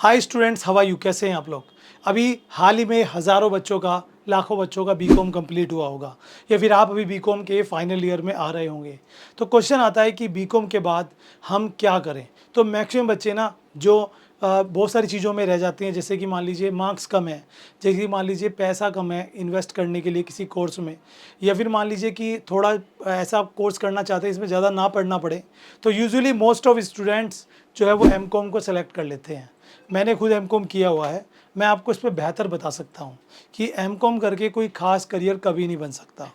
Hi students, how are you? कैसे हैं आप लोग? अभी हाल ही में हज़ारों बच्चों का, लाखों बच्चों का बीकॉम कंप्लीट हुआ होगा, या फिर आप अभी बीकॉम के फाइनल ईयर में आ रहे होंगे। तो क्वेश्चन आता है कि बीकॉम के बाद हम क्या करें? तो मैक्सिमम बच्चे ना जो बहुत सारी चीज़ों में रह जाते हैं, जैसे कि मान लीजिए मार्क्स कम है, जैसे कि मान लीजिए पैसा कम है इन्वेस्ट करने के लिए किसी कोर्स में, या फिर मान लीजिए कि थोड़ा ऐसा कोर्स करना चाहते हैं इसमें ज़्यादा ना पढ़ना पड़े। तो यूजुअली मोस्ट ऑफ स्टूडेंट्स जो है वो एमकॉम को सेलेक्ट कर लेते हैं। मैंने खुद एमकॉम किया हुआ है, मैं आपको इस पे बेहतर बता सकता हूँ कि एमकॉम करके कोई ख़ास करियर कभी नहीं बन सकता।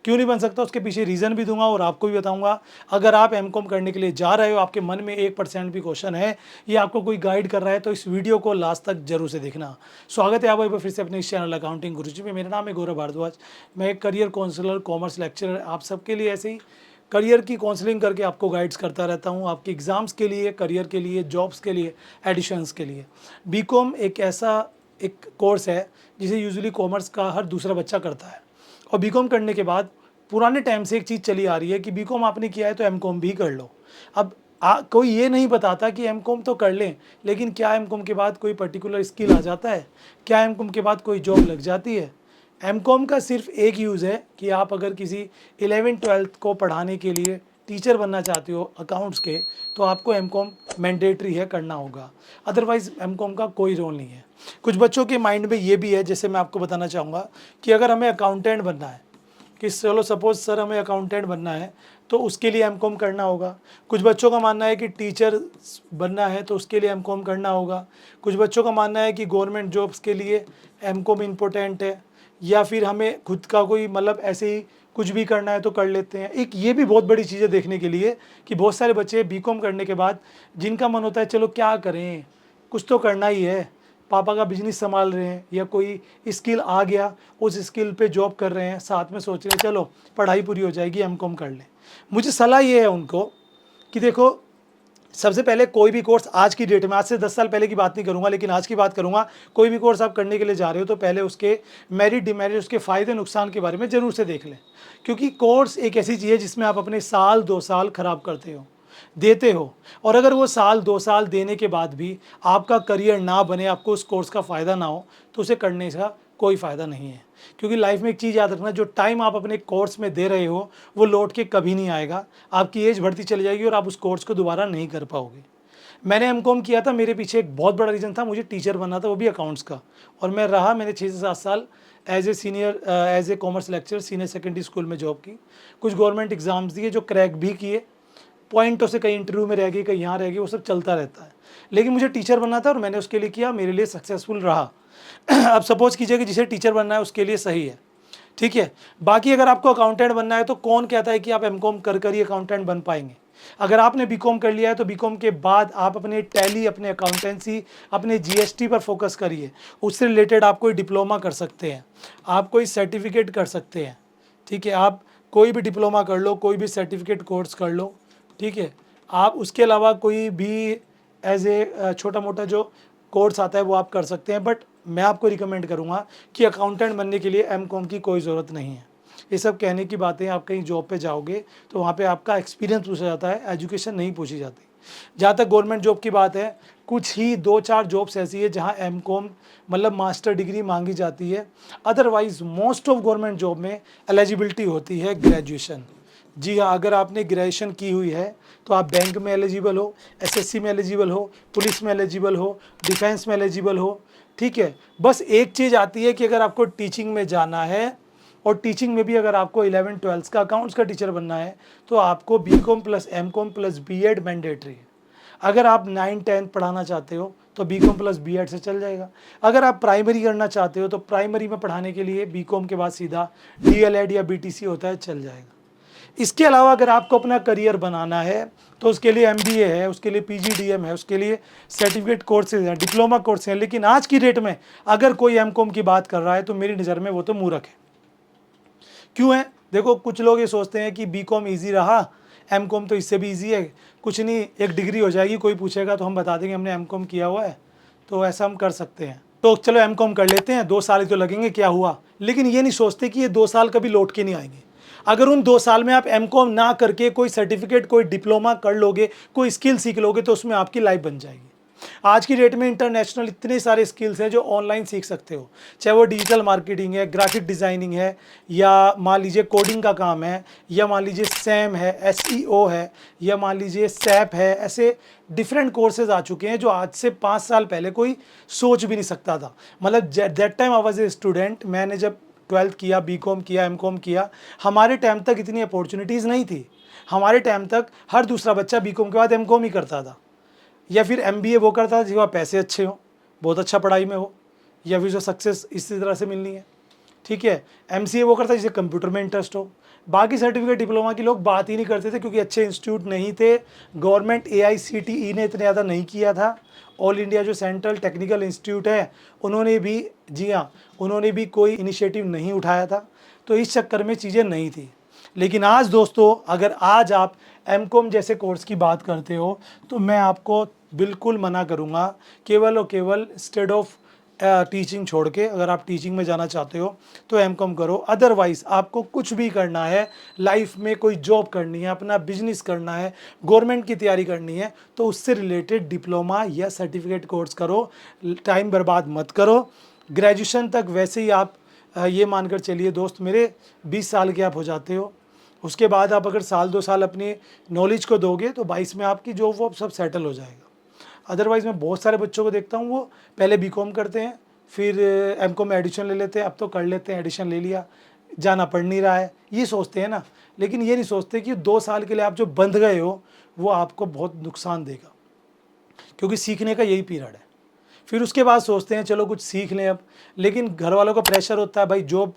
क्यों नहीं बन सकता, उसके पीछे रीज़न भी दूंगा और आपको भी बताऊंगा। अगर आप एमकॉम करने के लिए जा रहे हो, आपके मन में 1% भी क्वेश्चन है, या आपको कोई गाइड कर रहा है, तो इस वीडियो को लास्ट तक जरूर से देखना। स्वागत है आप एक बार फिर से अपने इस चैनल अकाउंटिंग गुरुजी में। मेरा नाम है गौरव भारद्वाज। मैं एक करियर काउंसलर, कॉमर्स लेक्चरर, आप सबके लिए ऐसे ही करियर की काउंसलिंग करके आपको गाइड्स करता रहता हूँ, आपके एग्ज़ाम्स के लिए, करियर के लिए, जॉब्स के लिए, एडिशंस के लिए। बीकॉम एक ऐसा एक कोर्स है जिसे यूजुअली कॉमर्स का हर दूसरा बच्चा करता है। और बीकॉम करने के बाद पुराने टाइम से एक चीज़ चली आ रही है कि बीकॉम आपने किया है तो एमकॉम भी कर लो। अब कोई ये नहीं बताता कि एमकॉम तो कर लें, लेकिन क्या एमकॉम के बाद कोई पर्टिकुलर स्किल आ जाता है? क्या एमकॉम के बाद कोई जॉब लग जाती है? एमकॉम का सिर्फ एक यूज़ है कि आप अगर किसी 11th-12th को पढ़ाने के लिए टीचर बनना चाहते हो अकाउंट्स के, तो आपको एमकॉम मैंडेटरी है, करना होगा। अदरवाइज़ एमकॉम का कोई रोल नहीं है। कुछ बच्चों के माइंड में ये भी है, जैसे मैं आपको बताना चाहूँगा कि अगर हमें अकाउंटेंट बनना है, कि चलो सपोज सर हमें अकाउंटेंट बनना है तो उसके लिए एमकॉम करना होगा। कुछ बच्चों का मानना है कि टीचर बनना है तो उसके लिए एमकॉम करना होगा। कुछ बच्चों का मानना है कि गवर्नमेंट जॉब्स के लिए एमकॉम इम्पोर्टेंट है, या फिर हमें खुद का कोई मतलब ऐसे ही कुछ भी करना है तो कर लेते हैं। एक ये भी बहुत बड़ी चीज़ है देखने के लिए कि बहुत सारे बच्चे बीकॉम करने के बाद जिनका मन होता है चलो क्या करें, कुछ तो करना ही है, पापा का बिजनेस संभाल रहे हैं या कोई स्किल आ गया उस स्किल पे जॉब कर रहे हैं, साथ में सोच रहे हैं चलो पढ़ाई पूरी हो जाएगी एमकॉम कर लें। मुझे सलाह ये है उनको कि देखो, सबसे पहले कोई भी कोर्स आज की डेट में, आज से 10 साल पहले की बात नहीं करूंगा लेकिन आज की बात करूंगा, कोई भी कोर्स आप करने के लिए जा रहे हो तो पहले उसके मेरिट डिमेरिट, उसके फ़ायदे नुकसान के बारे में ज़रूर से देख लें। क्योंकि कोर्स एक ऐसी चीज़ है जिसमें आप अपने साल 2 साल ख़राब करते हो, देते हो, और अगर वो साल 2 साल देने के बाद भी आपका करियर ना बने, आपको उस कोर्स का फ़ायदा ना हो, तो उसे करने का कोई फ़ायदा नहीं है। क्योंकि लाइफ में एक चीज़ याद रखना, जो टाइम आप अपने कोर्स में दे रहे हो वो लौट के कभी नहीं आएगा। आपकी एज बढ़ती चली जाएगी और आप उस कोर्स को दोबारा नहीं कर पाओगे। मैंने एमकॉम किया था, मेरे पीछे एक बहुत बड़ा रीज़न था, मुझे टीचर बनना था, वो भी अकाउंट्स का। और मैं रहा, मैंने 6 से 7 साल as a senior, as a commerce lecture senior secondary school में जॉब की। कुछ गवर्नमेंट एग्ज़ाम्स दिए जो क्रैक भी किए, पॉइंटों से कहीं इंटरव्यू में रह गई, कहीं यहाँ रह गई, वो सब चलता रहता है। लेकिन मुझे टीचर बनना था और मैंने उसके लिए किया, मेरे लिए सक्सेसफुल रहा। अब सपोज कीजिए कि जिसे टीचर बनना है उसके लिए सही है, ठीक है। बाकी अगर आपको अकाउंटेंट बनना है तो कौन कहता है कि आप एमकॉम कर कर ही अकाउंटेंट बन पाएंगे? अगर आपने बीकॉम कर लिया है तो बीकॉम के बाद आप अपने टैली, अपने अकाउंटेंसी, अपने जीएसटी पर फोकस करिए। उससे रिलेटेड आप कोई डिप्लोमा कर सकते हैं, आप कोई सर्टिफिकेट कर सकते हैं, ठीक है। आप कोई भी डिप्लोमा कर लो, कोई भी सर्टिफिकेट कोर्स कर लो, ठीक है। आप उसके अलावा कोई भी एज ए छोटा मोटा जो कोर्स आता है वो आप कर सकते हैं। बट मैं आपको रिकमेंड करूँगा कि अकाउंटेंट बनने के लिए एमकॉम की कोई ज़रूरत नहीं है। ये सब कहने की बातें, आप कहीं जॉब पे जाओगे तो वहाँ पे आपका एक्सपीरियंस पूछा जाता है, एजुकेशन नहीं पूछी जाती। जहाँ तक गवर्नमेंट जॉब की बात है, कुछ ही 2-4 जॉब्स ऐसी है जहाँ एमकॉम मतलब मास्टर डिग्री मांगी जाती है। Otherwise most of government job में एलिजिबिलिटी होती है ग्रेजुएशन। जी हाँ, अगर आपने ग्रेजुएशन की हुई है तो आप बैंक में एलिजिबल हो, एसएससी में एलिजिबल हो, पुलिस में एलिजिबल हो, डिफेंस में एलिजिबल हो, ठीक है। बस एक चीज़ आती है कि अगर आपको टीचिंग में जाना है, और टीचिंग में भी अगर आपको 11th-12th का अकाउंट्स का टीचर बनना है, तो आपको BCom plus MCom plus BEd mandatory है। अगर आप 9-10 पढ़ाना चाहते हो तो बीकॉम प्लस बीएड से चल जाएगा। अगर आप प्राइमरी करना चाहते हो तो प्राइमरी में पढ़ाने के लिए बीकॉम के बाद सीधा डीएलएड या बीटीसी होता है, चल जाएगा। इसके अलावा अगर आपको अपना करियर बनाना है तो उसके लिए एमबीए है, उसके लिए पीजीडीएम है, उसके लिए सर्टिफिकेट कोर्सेज हैं, डिप्लोमा कोर्स हैं। लेकिन आज की डेट में अगर कोई एमकॉम की बात कर रहा है तो मेरी नज़र में वो तो मूर्ख है। क्यों है? देखो, कुछ लोग ये सोचते हैं कि बीकॉम ईजी रहा, एमकॉम तो इससे भी ईजी है, कुछ नहीं, एक डिग्री हो जाएगी, कोई पूछेगा तो हम बता देंगे हमने एमकॉम किया हुआ है, तो ऐसा हम कर सकते हैं। तो चलो एमकॉम कर लेते हैं, 2 साल ही तो लगेंगे, क्या हुआ। लेकिन ये नहीं सोचते कि ये 2 साल कभी लौट के नहीं आएंगे। अगर उन 2 साल में आप एमकॉम ना करके कोई सर्टिफिकेट, कोई डिप्लोमा कर लोगे, कोई स्किल सीख लोगे, तो उसमें आपकी लाइफ बन जाएगी। आज की डेट में इंटरनेशनल इतने सारे स्किल्स हैं जो ऑनलाइन सीख सकते हो, चाहे वो डिजिटल मार्केटिंग है, ग्राफिक डिज़ाइनिंग है, या मान लीजिए कोडिंग का काम है, या मान लीजिए सैम है, SEO है, या मान लीजिए सैप है। ऐसे डिफरेंट कोर्सेज आ चुके हैं जो आज से 5 साल पहले कोई सोच भी नहीं सकता था। मतलब that time I was a student, मैंने जब 12th किया, BCom किया, MCom किया, हमारे टाइम तक इतनी अपॉर्चुनिटीज़ नहीं थी। हमारे टाइम तक हर दूसरा बच्चा BCom के बाद MCom ही करता था, या फिर MBA वो करता था जिसके पैसे अच्छे हों, बहुत अच्छा पढ़ाई में हो, या फिर जो सक्सेस इसी तरह से मिलनी है, ठीक है। MCA वो करता है जिसे कंप्यूटर में इंटरेस्ट हो। बाकी सर्टिफिकेट डिप्लोमा की लोग बात ही नहीं करते थे क्योंकि अच्छे इंस्टीट्यूट नहीं थे। गवर्नमेंट AICTE ने इतना ज़्यादा नहीं किया था। ऑल इंडिया जो सेंट्रल टेक्निकल इंस्टीट्यूट है उन्होंने भी, जी हाँ, उन्होंने भी कोई इनिशिएटिव नहीं उठाया था, तो इस चक्कर में चीज़ें नहीं थी। लेकिन आज दोस्तों, अगर आज आप MCom जैसे कोर्स की बात करते हो तो मैं आपको बिल्कुल मना करूँगा, केवल और केवल इंस्टेड ऑफ टीचिंग छोड़ के अगर आप टीचिंग में जाना चाहते हो तो MCom करो। अदरवाइज़ आपको कुछ भी करना है लाइफ में, कोई जॉब करनी है, अपना बिजनेस करना है, गवर्नमेंट की तैयारी करनी है, तो उससे रिलेटेड डिप्लोमा या सर्टिफिकेट कोर्स करो, टाइम बर्बाद मत करो। ग्रेजुएशन तक वैसे ही आप ये मानकर चलिए दोस्त मेरे 20 साल के आप हो जाते हो। उसके बाद आप अगर साल 2 साल अपनी नॉलेज को दोगे तो 22 में आपकी जॉब वो सब सेटल हो जाएगा। अदरवाइज़ मैं बहुत सारे बच्चों को देखता हूँ, वो पहले BCom करते हैं, फिर MCom में एडिशन ले लेते हैं, अब तो कर लेते हैं, एडिशन ले लिया, जाना पड़ नहीं रहा है, ये सोचते हैं ना। लेकिन ये नहीं सोचते कि 2 साल के लिए आप जो बंध गए हो वो आपको बहुत नुकसान देगा, क्योंकि सीखने का यही पीरियड है। फिर उसके बाद सोचते हैं चलो कुछ सीख लें अब, लेकिन घर वालों का प्रेशर होता है, भाई जॉब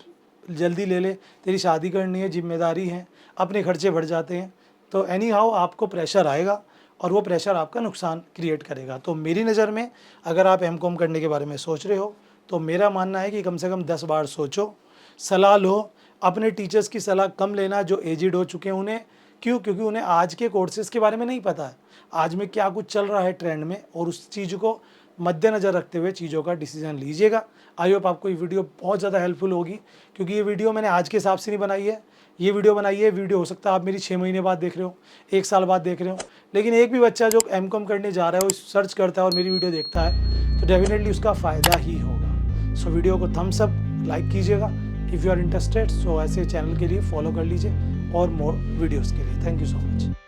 जल्दी ले ले, तेरी शादी करनी है, जिम्मेदारी है, अपने खर्चे बढ़ जाते हैं, तो एनी हाउ आपको प्रेशर आएगा और वो प्रेशर आपका नुकसान क्रिएट करेगा। तो मेरी नज़र में अगर आप MCom करने के बारे में सोच रहे हो तो मेरा मानना है कि कम से कम 10 बार सोचो, सलाह लो। अपने टीचर्स की सलाह कम लेना जो एजिड हो चुके हैं उन्हें, क्यों? क्योंकि उन्हें आज के कोर्सेज़ के बारे में नहीं पता है, आज में क्या कुछ चल रहा है ट्रेंड में, और उस चीज़ को मद्देनज़र रखते हुए चीज़ों का डिसीजन लीजिएगा। आई होप आपको ये वीडियो बहुत ज़्यादा हेल्पफुल होगी, क्योंकि ये वीडियो मैंने आज के हिसाब से नहीं बनाई है, ये वीडियो बनाई है, वीडियो हो सकता है आप मेरी 6 महीने बाद देख रहे हो, 1 साल बाद देख रहे हो, लेकिन एक भी बच्चा जो MCom करने जा रहा है वो सर्च करता है और मेरी वीडियो देखता है तो डेफिनेटली उसका फ़ायदा ही होगा। सो वीडियो को थम्स अप, लाइक कीजिएगा इफ़ यू आर इंटरेस्टेड। सो ऐसे चैनल के लिए फॉलो कर लीजिए और मोर वीडियोज़ के लिए। Thank you so much.